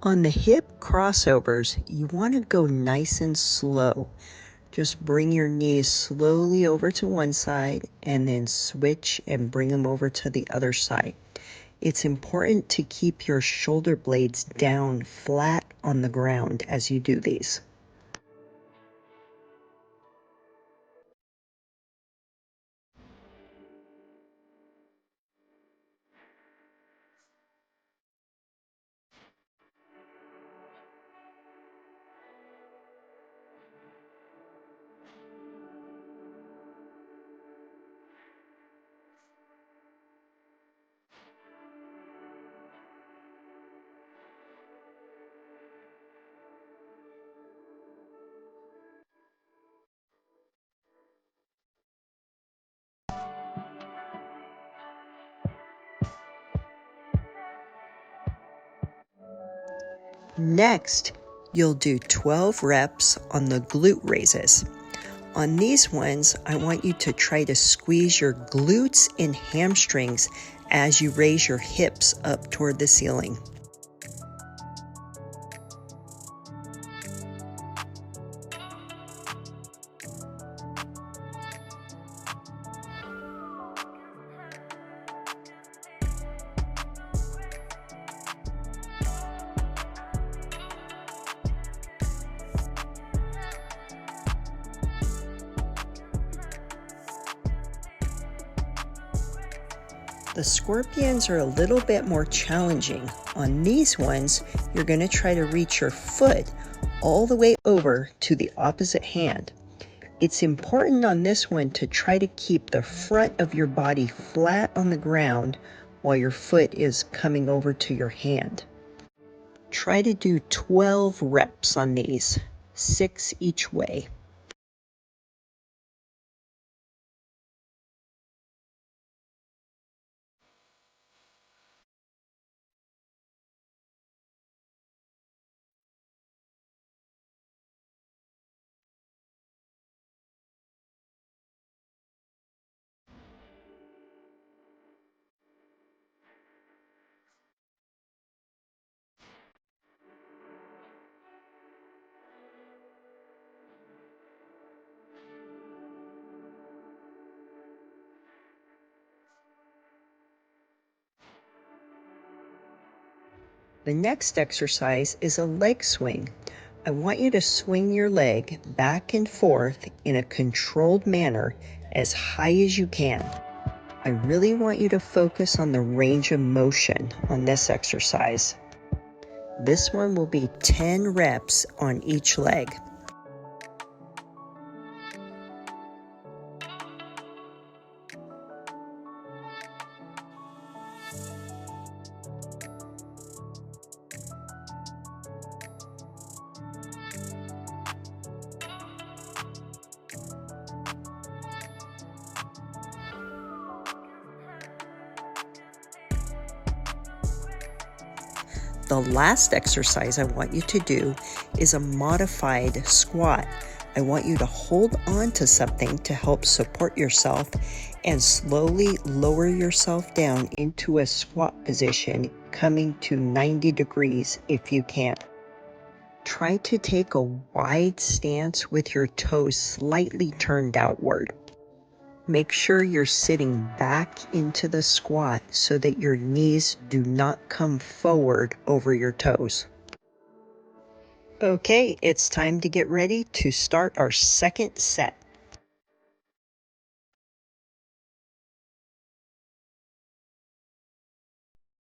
On the hip crossovers, you want to go nice and slow. Just bring your knees slowly over to one side and then switch and bring them over to the other side. It's important to keep your shoulder blades down flat on the ground as you do these. Next, you'll do 12 reps on the glute raises. On these ones, I want you to try to squeeze your glutes and hamstrings as you raise your hips up toward the ceiling. The scorpions are a little bit more challenging. On these ones, you're going to try to reach your foot all the way over to the opposite hand. It's important on this one to try to keep the front of your body flat on the ground while your foot is coming over to your hand. Try to do 12 reps on these, 6 each way. The next exercise is a leg swing. I want you to swing your leg back and forth in a controlled manner as high as you can. I really want you to focus on the range of motion on this exercise. This one will be 10 reps on each leg. The last exercise I want you to do is a modified squat. I want you to hold on to something to help support yourself and slowly lower yourself down into a squat position, coming to 90 degrees if you can. Try to take a wide stance with your toes slightly turned outward. Make sure you're sitting back into the squat so that your knees do not come forward over your toes. Okay, it's time to get ready to start our second set.